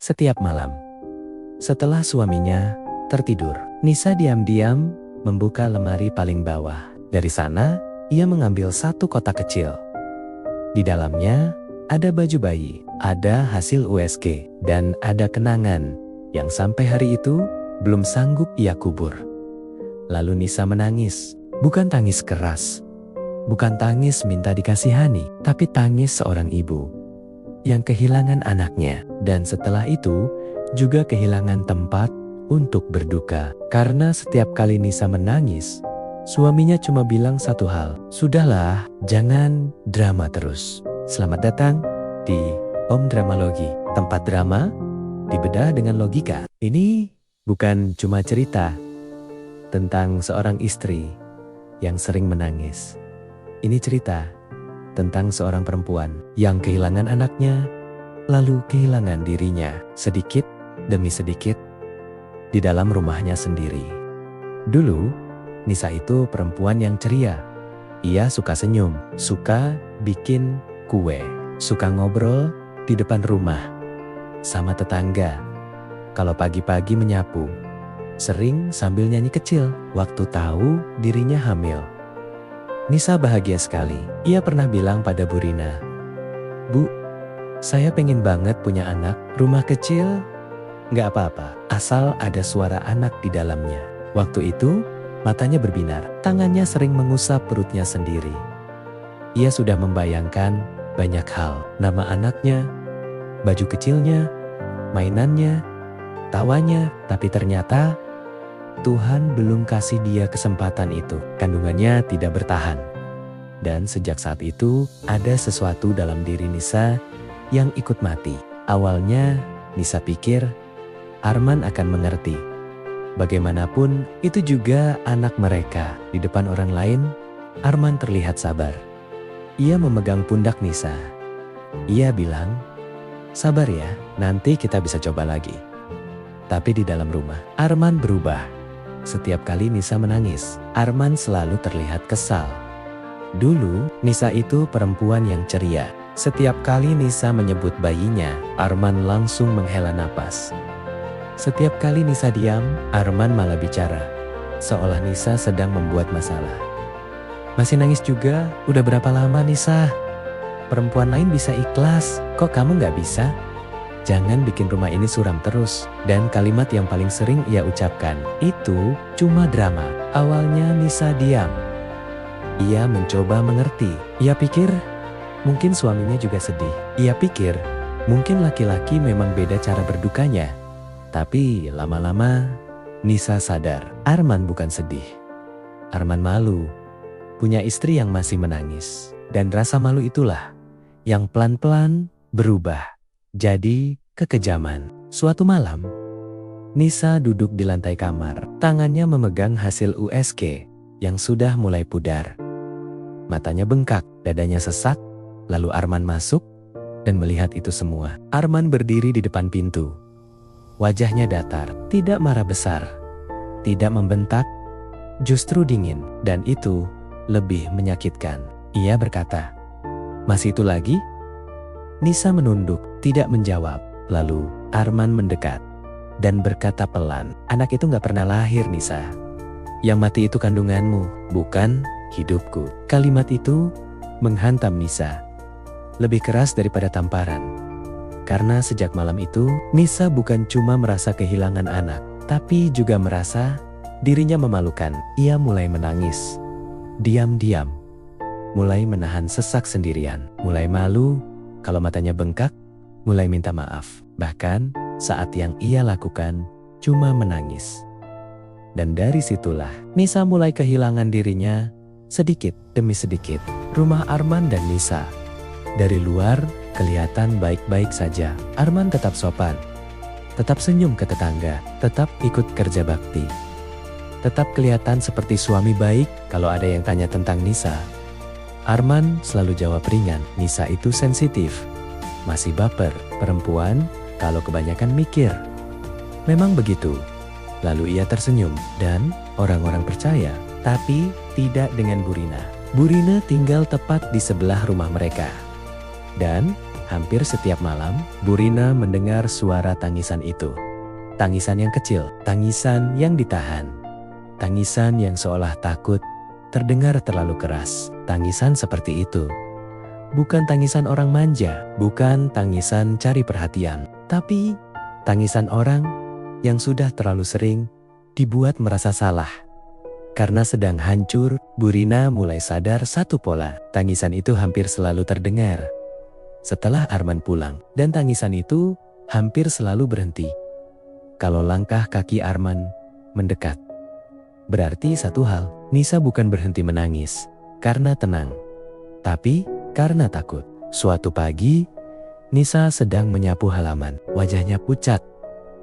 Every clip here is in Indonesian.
setiap malam. Setelah suaminya tertidur, Nisa diam-diam membuka lemari paling bawah. Dari sana, ia mengambil satu kotak kecil. Di dalamnya ada baju bayi, ada hasil USG, dan ada kenangan yang sampai hari itu belum sanggup ia kubur. Lalu Nisa menangis, bukan tangis keras, bukan tangis minta dikasihani, tapi tangis seorang ibu yang kehilangan anaknya, dan setelah itu juga kehilangan tempat untuk berduka. Karena setiap kali Nisa menangis, suaminya cuma bilang satu hal, "Sudahlah, jangan drama terus." Selamat datang di Om Dramalogi, tempat drama dibedah dengan logika. Ini bukan cuma cerita tentang seorang istri yang sering menangis. Ini cerita tentang seorang perempuan yang kehilangan anaknya, lalu kehilangan dirinya sedikit demi sedikit di dalam rumahnya sendiri. Dulu, Nisa itu perempuan yang ceria. Ia suka senyum, suka bikin kue, suka ngobrol di depan rumah sama tetangga. Kalau pagi-pagi menyapu, sering sambil nyanyi kecil waktu tahu dirinya hamil. Nisa bahagia sekali. Ia pernah bilang pada Bu Rina, "Bu, saya pengen banget punya anak, rumah kecil, nggak apa-apa, asal ada suara anak di dalamnya." Waktu itu, matanya berbinar, tangannya sering mengusap perutnya sendiri. Ia sudah membayangkan banyak hal, nama anaknya, baju kecilnya, mainannya, tawanya, tapi ternyata Tuhan belum kasih dia kesempatan itu. Kandungannya tidak bertahan. Dan sejak saat itu, ada sesuatu dalam diri Nisa yang ikut mati. Awalnya, Nisa pikir Arman akan mengerti. Bagaimanapun, itu juga anak mereka. Di depan orang lain, Arman terlihat sabar. Ia memegang pundak Nisa. Ia bilang, "Sabar ya, nanti kita bisa coba lagi." Tapi di dalam rumah, Arman berubah. Setiap kali Nisa menangis, Arman selalu terlihat kesal. Dulu, Nisa itu perempuan yang ceria. Setiap kali Nisa menyebut bayinya, Arman langsung menghela napas. Setiap kali Nisa diam, Arman malah bicara, seolah Nisa sedang membuat masalah. "Masih nangis juga? Udah berapa lama, Nisa? Perempuan lain bisa ikhlas, kok kamu nggak bisa? Jangan bikin rumah ini suram terus." Dan kalimat yang paling sering ia ucapkan, "Itu cuma drama." Awalnya Nisa diam. Ia mencoba mengerti. Ia pikir mungkin suaminya juga sedih. Ia pikir mungkin laki-laki memang beda cara berdukanya. Tapi lama-lama Nisa sadar, Arman bukan sedih. Arman malu, punya istri yang masih menangis. Dan rasa malu itulah yang pelan-pelan berubah jadi kekejaman. Suatu malam, Nisa duduk di lantai kamar. Tangannya memegang hasil USG yang sudah mulai pudar. Matanya bengkak, dadanya sesak. Lalu Arman masuk dan melihat itu semua. Arman berdiri di depan pintu. Wajahnya datar, tidak marah besar, tidak membentak, justru dingin. Dan itu lebih menyakitkan. Ia berkata, "Masih itu lagi?" Nisa menunduk, tidak menjawab. Lalu Arman mendekat dan berkata pelan, "Anak itu gak pernah lahir, Nisa. Yang mati itu kandunganmu, bukan hidupku." Kalimat itu menghantam Nisa lebih keras daripada tamparan. Karena sejak malam itu, Nisa bukan cuma merasa kehilangan anak, tapi juga merasa dirinya memalukan. Ia mulai menangis, diam-diam, mulai menahan sesak sendirian, mulai malu. Kalau matanya bengkak, mulai minta maaf. Bahkan saat yang ia lakukan cuma menangis. Dan dari situlah Nisa mulai kehilangan dirinya sedikit demi sedikit. Rumah Arman dan Nisa dari luar kelihatan baik-baik saja. Arman tetap sopan, tetap senyum ke tetangga, tetap ikut kerja bakti. Tetap kelihatan seperti suami baik. Kalau ada yang tanya tentang Nisa, Arman selalu jawab ringan. Nisa itu sensitif, masih baper, perempuan kalau kebanyakan mikir. Memang begitu. Lalu ia tersenyum dan orang-orang percaya. Tapi tidak dengan Bu Rina. Bu Rina tinggal tepat di sebelah rumah mereka. Dan Hampir setiap malam, Bu Rina mendengar suara tangisan itu. Tangisan yang kecil, tangisan yang ditahan. Tangisan yang seolah takut, terdengar terlalu keras. Tangisan seperti itu. Bukan tangisan orang manja, bukan tangisan cari perhatian. Tapi tangisan orang yang sudah terlalu sering dibuat merasa salah. Karena sedang hancur, Bu Rina mulai sadar satu pola. Tangisan itu hampir selalu terdengar setelah Arman pulang. Dan tangisan itu hampir selalu berhenti kalau langkah kaki Arman mendekat. Berarti satu hal, Nisa bukan berhenti menangis karena tenang, tapi karena takut. Suatu pagi, Nisa sedang menyapu halaman. Wajahnya pucat,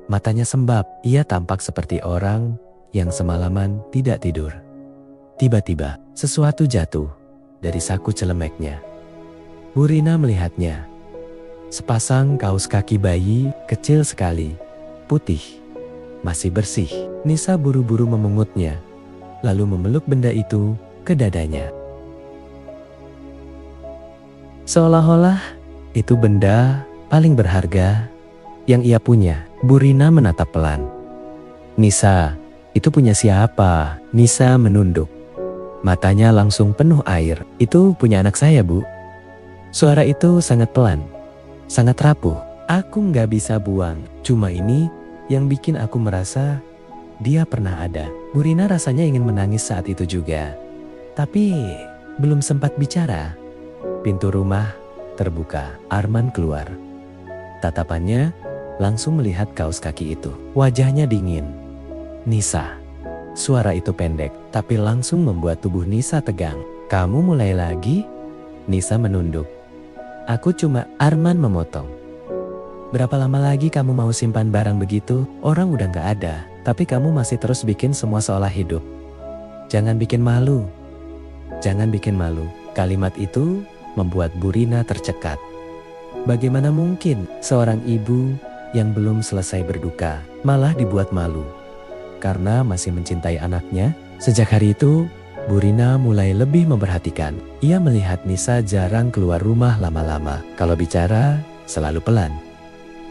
matanya sembab. Ia tampak seperti orang yang semalaman tidak tidur. Tiba-tiba, sesuatu jatuh dari saku celemeknya. Bu Rina melihatnya. Sepasang kaos kaki bayi kecil sekali, putih, masih bersih. Nisa buru-buru memungutnya, lalu memeluk benda itu ke dadanya. Seolah-olah itu benda paling berharga yang ia punya. Bu Rina menatap pelan. Nisa, itu punya siapa? Nisa menunduk. Matanya langsung penuh air. Itu punya anak saya, Bu. Suara itu sangat pelan, sangat rapuh. Aku nggak bisa buang. Cuma ini yang bikin aku merasa dia pernah ada. Bu Rina rasanya ingin menangis saat itu juga. Tapi belum sempat bicara. Pintu rumah terbuka. Arman keluar. Tatapannya langsung melihat kaos kaki itu. Wajahnya dingin. Nisa. Suara itu pendek, tapi langsung membuat tubuh Nisa tegang. Kamu mulai lagi? Nisa menunduk. Aku cuma, Arman memotong. Berapa lama lagi kamu mau simpan barang begitu? Orang udah gak ada, tapi kamu masih terus bikin semua seolah hidup. Jangan bikin malu. Jangan bikin malu. Kalimat itu membuat Bu Rina tercekat. Bagaimana mungkin seorang ibu yang belum selesai berduka malah dibuat malu? Karena masih mencintai anaknya, sejak hari itu, Bu Rina mulai lebih memperhatikan. Ia melihat Nisa jarang keluar rumah lama-lama. Kalau bicara, selalu pelan.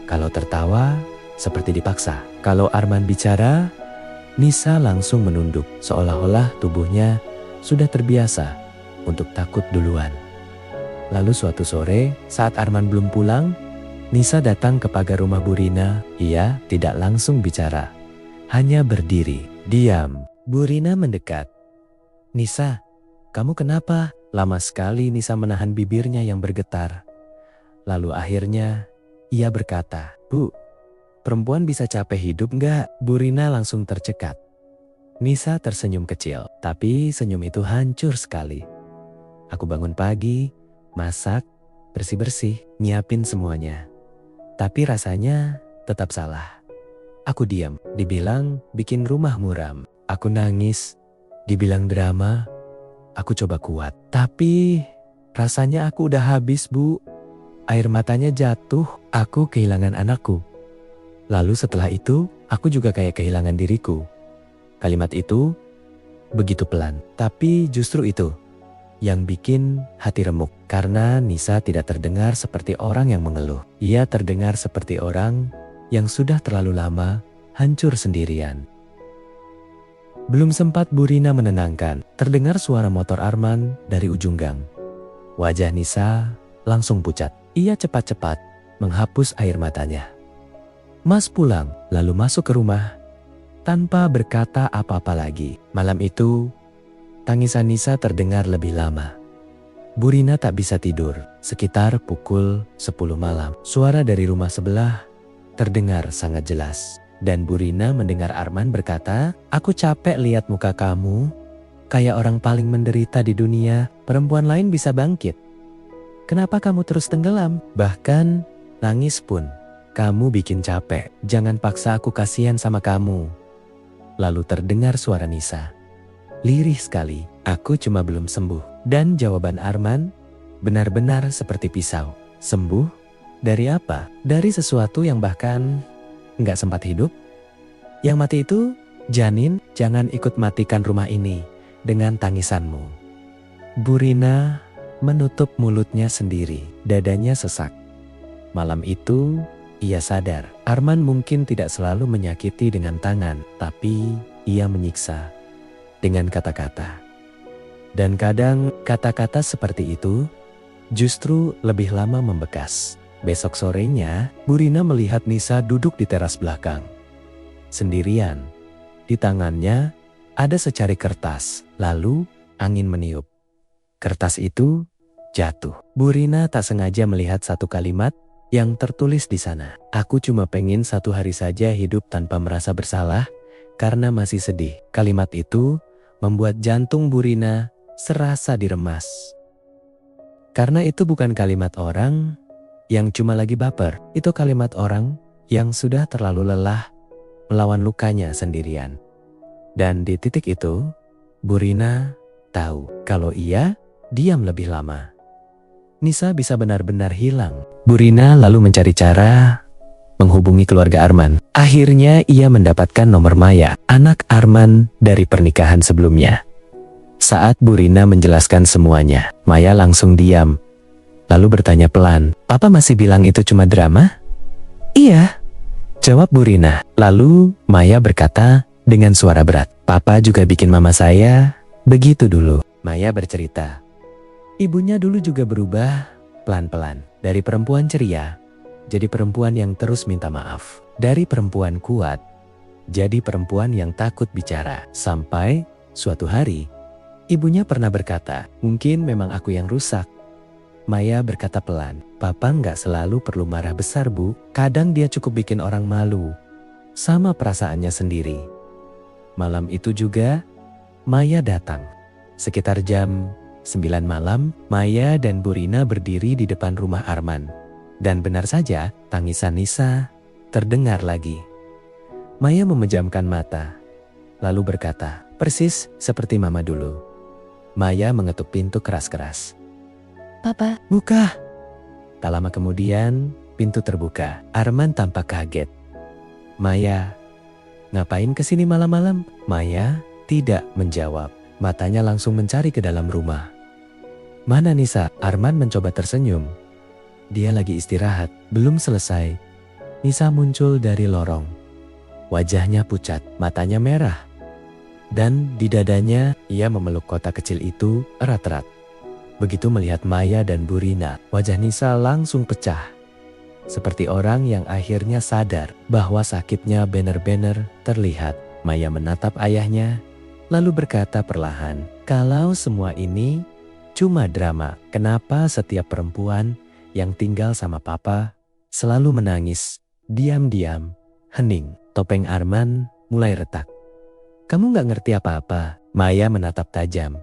Kalau tertawa, seperti dipaksa. Kalau Arman bicara, Nisa langsung menunduk. Seolah-olah tubuhnya sudah terbiasa untuk takut duluan. Lalu suatu sore, saat Arman belum pulang, Nisa datang ke pagar rumah Bu Rina. Ia tidak langsung bicara. Hanya berdiri, diam. Bu Rina mendekat. Nisa, kamu kenapa? Lama sekali Nisa menahan bibirnya yang bergetar. Lalu akhirnya ia berkata, Bu, perempuan bisa capek hidup nggak? Bu Rina langsung tercekat. Nisa tersenyum kecil, tapi senyum itu hancur sekali. Aku bangun pagi, masak, bersih-bersih, nyiapin semuanya. Tapi rasanya tetap salah. Aku diam, dibilang bikin rumah muram. Aku nangis, dibilang drama. Aku coba kuat, tapi rasanya aku udah habis, Bu. Air matanya jatuh, aku kehilangan anakku. Lalu setelah itu, aku juga kayak kehilangan diriku. Kalimat itu begitu pelan, tapi justru itu yang bikin hati remuk. Karena Nisa tidak terdengar seperti orang yang mengeluh. Ia terdengar seperti orang yang sudah terlalu lama hancur sendirian. Belum sempat Bu Rina menenangkan, terdengar suara motor Arman dari ujung gang. Wajah Nisa langsung pucat. Ia cepat-cepat menghapus air matanya. Mas pulang, lalu masuk ke rumah tanpa berkata apa-apa lagi. Malam itu, tangisan Nisa terdengar lebih lama. Bu Rina tak bisa tidur. Sekitar pukul 10 malam, suara dari rumah sebelah terdengar sangat jelas. Dan Bu Rina mendengar Arman berkata, aku capek lihat muka kamu, kayak orang paling menderita di dunia. Perempuan lain bisa bangkit. Kenapa kamu terus tenggelam? Bahkan nangis pun. Kamu bikin capek, jangan paksa aku, kasihan sama kamu. Lalu terdengar suara Nisa. Lirih sekali, aku cuma belum sembuh. Dan jawaban Arman benar-benar seperti pisau. Sembuh? Dari apa? Dari sesuatu yang bahkan nggak sempat hidup? Yang mati itu, janin, jangan ikut matikan rumah ini dengan tangisanmu. Bu Rina menutup mulutnya sendiri, dadanya sesak. Malam itu, ia sadar, Arman mungkin tidak selalu menyakiti dengan tangan, tapi ia menyiksa dengan kata-kata. Dan kadang kata-kata seperti itu justru lebih lama membekas. Besok sorenya, Bu Rina melihat Nisa duduk di teras belakang. Sendirian. Di tangannya ada secari kertas, lalu angin meniup. Kertas itu jatuh. Bu Rina tak sengaja melihat satu kalimat yang tertulis di sana. Aku cuma pengen satu hari saja hidup tanpa merasa bersalah karena masih sedih. Kalimat itu membuat jantung Bu Rina serasa diremas. Karena itu bukan kalimat orang yang cuma lagi baper. Itu kalimat orang yang sudah terlalu lelah melawan lukanya sendirian. Dan di titik itu, Bu Rina tahu kalau ia diam lebih lama, Nisa bisa benar-benar hilang. Bu Rina lalu mencari cara menghubungi keluarga Arman. Akhirnya ia mendapatkan nomor Maya, anak Arman dari pernikahan sebelumnya. Saat Bu Rina menjelaskan semuanya, Maya langsung diam. Lalu bertanya pelan, "Papa masih bilang itu cuma drama?" "Iya," jawab Bu Rina. Lalu Maya berkata dengan suara berat, "Papa juga bikin mama saya begitu dulu." Maya bercerita, ibunya dulu juga berubah pelan-pelan. Dari perempuan ceria, jadi perempuan yang terus minta maaf. Dari perempuan kuat, jadi perempuan yang takut bicara. Sampai suatu hari, ibunya pernah berkata, "Mungkin memang aku yang rusak." Maya berkata pelan, "Papa nggak selalu perlu marah besar, Bu. Kadang dia cukup bikin orang malu sama perasaannya sendiri." Malam itu juga, Maya datang. Sekitar jam 9 malam, Maya dan Bu Rina berdiri di depan rumah Arman. Dan benar saja, tangisan Nisa terdengar lagi. Maya memejamkan mata, lalu berkata, "Persis seperti mama dulu." Maya mengetuk pintu keras-keras. "Papa, buka." Tak lama kemudian, pintu terbuka. Arman tampak kaget. "Maya, ngapain kesini malam-malam?" Maya tidak menjawab. Matanya langsung mencari ke dalam rumah. "Mana Nisa?" Arman mencoba tersenyum. "Dia lagi istirahat." Belum selesai, Nisa muncul dari lorong. Wajahnya pucat, matanya merah. Dan di dadanya, ia memeluk kotak kecil itu erat-erat. Begitu melihat Maya dan Bu Rina, wajah Nisa langsung pecah. Seperti orang yang akhirnya sadar bahwa sakitnya benar-benar terlihat. Maya menatap ayahnya, lalu berkata perlahan, "Kalau semua ini cuma drama, kenapa setiap perempuan yang tinggal sama papa selalu menangis, diam-diam, hening?" Topeng Arman mulai retak. "Kamu gak ngerti apa-apa." Maya menatap tajam.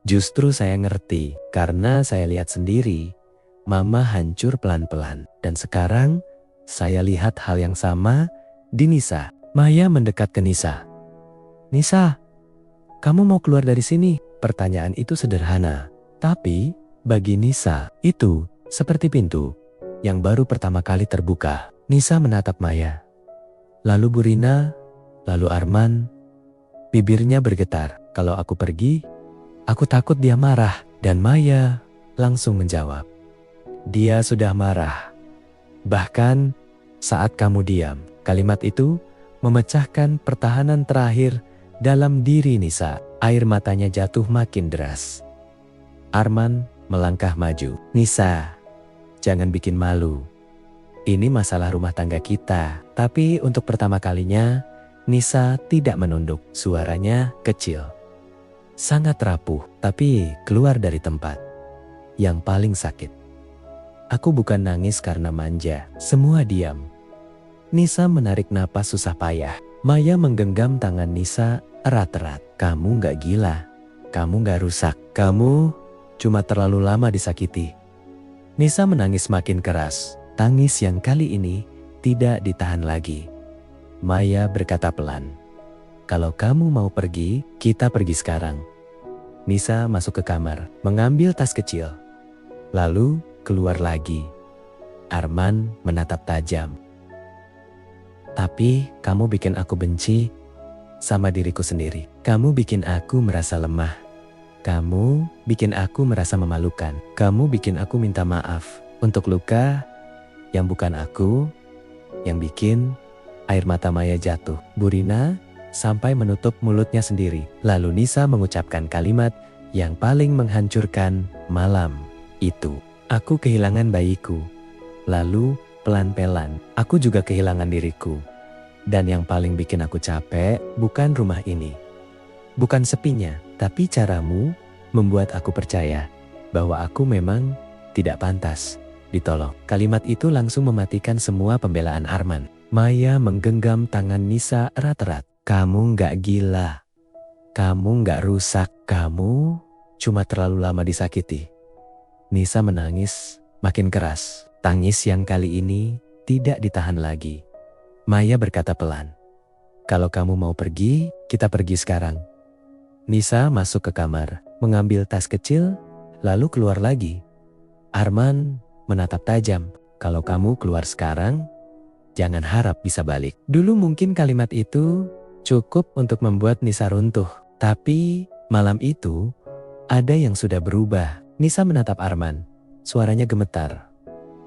"Justru saya ngerti, karena saya lihat sendiri, mama hancur pelan-pelan. Dan sekarang, saya lihat hal yang sama di Nisa." Maya mendekat ke Nisa. "Nisa, kamu mau keluar dari sini?" Pertanyaan itu sederhana, tapi bagi Nisa, itu seperti pintu yang baru pertama kali terbuka. Nisa menatap Maya, lalu Bu Rina, lalu Arman. Bibirnya bergetar. "Kalau aku pergi, aku takut dia marah." Dan Maya langsung menjawab, "Dia sudah marah. Bahkan saat kamu diam." Kalimat itu memecahkan pertahanan terakhir dalam diri Nisa. Air matanya jatuh makin deras. Arman melangkah maju. "Nisa, jangan bikin malu. Ini masalah rumah tangga kita." Tapi untuk pertama kalinya, Nisa tidak menunduk. Suaranya kecil, sangat rapuh, tapi keluar dari tempat yang paling sakit. "Aku bukan nangis karena manja." Semua diam. Nisa menarik napas susah payah. Maya menggenggam tangan Nisa erat-erat. "Kamu gak gila. Kamu gak rusak. Kamu cuma terlalu lama disakiti." Nisa menangis makin keras. Tangis yang kali ini tidak ditahan lagi. Maya berkata pelan, "Kalau kamu mau pergi, kita pergi sekarang." Nisa masuk ke kamar, mengambil tas kecil, lalu keluar lagi. Arman menatap tajam. "Tapi kamu bikin aku benci sama diriku sendiri. Kamu bikin aku merasa lemah. Kamu bikin aku merasa memalukan. Kamu bikin aku minta maaf untuk luka yang bukan aku, yang bikin air mata Maya jatuh. Bu Rina sampai menutup mulutnya sendiri. Lalu Nisa mengucapkan kalimat yang paling menghancurkan malam itu. Aku kehilangan bayiku. Lalu pelan-pelan aku juga kehilangan diriku. Dan yang paling bikin aku capek bukan rumah ini. Bukan sepinya, tapi caramu membuat aku percaya bahwa aku memang tidak pantas ditolong. Kalimat itu langsung mematikan semua pembelaan Arman. Maya menggenggam tangan Nisa erat-erat. Kamu nggak gila. Kamu nggak rusak. Kamu cuma terlalu lama disakiti. Nisa menangis makin keras. Tangis yang kali ini tidak ditahan lagi. Maya berkata pelan. Kalau kamu mau pergi, kita pergi sekarang. Nisa masuk ke kamar, mengambil tas kecil, lalu keluar lagi. Arman menatap tajam. Kalau kamu keluar sekarang, jangan harap bisa balik. Dulu mungkin kalimat itu cukup untuk membuat Nisa runtuh. Tapi malam itu ada yang sudah berubah. Nisa menatap Arman. Suaranya gemetar,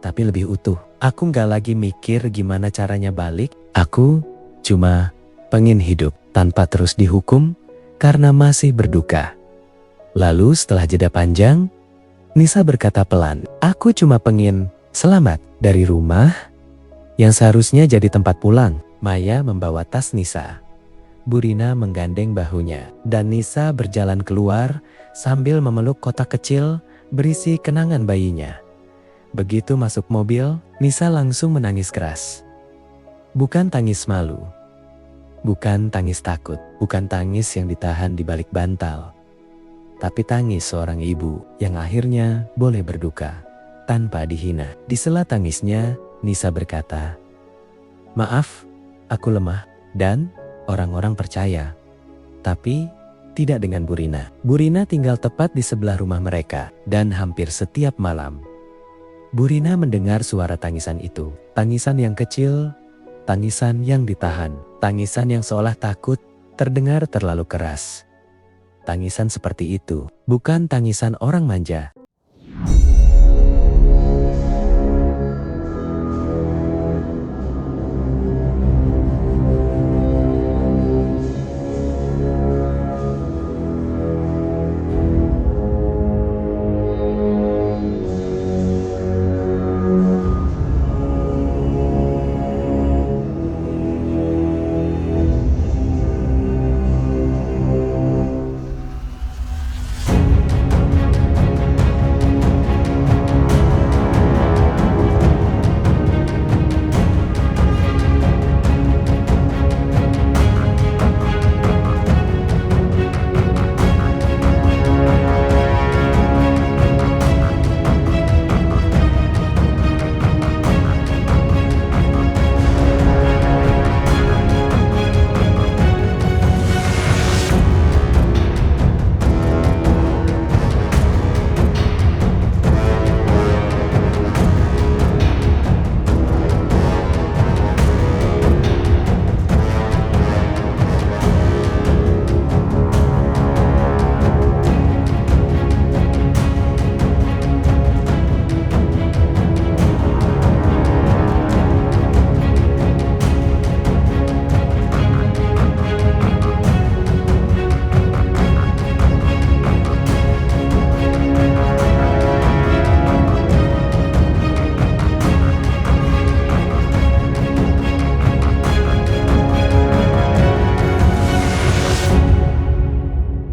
tapi lebih utuh. Aku gak lagi mikir gimana caranya balik. Aku cuma pengen hidup tanpa terus dihukum karena masih berduka. Lalu setelah jeda panjang, Nisa berkata pelan, aku cuma pengen selamat dari rumah yang seharusnya jadi tempat pulang. Maya membawa tas Nisa. Bu Rina menggandeng bahunya dan Nisa berjalan keluar sambil memeluk kotak kecil berisi kenangan bayinya. Begitu masuk mobil, Nisa langsung menangis keras. Bukan tangis malu, bukan tangis takut, bukan tangis yang ditahan di balik bantal, tapi tangis seorang ibu yang akhirnya boleh berduka tanpa dihina. Di sela tangisnya, Nisa berkata, maaf, aku lemah dan orang-orang percaya, tapi tidak dengan Bu Rina. Bu Rina tinggal tepat di sebelah rumah mereka dan hampir setiap malam Bu Rina mendengar suara tangisan itu. Tangisan yang kecil, tangisan yang ditahan, tangisan yang seolah takut terdengar terlalu keras. Tangisan seperti itu bukan tangisan orang manja.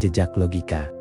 Jejak logika.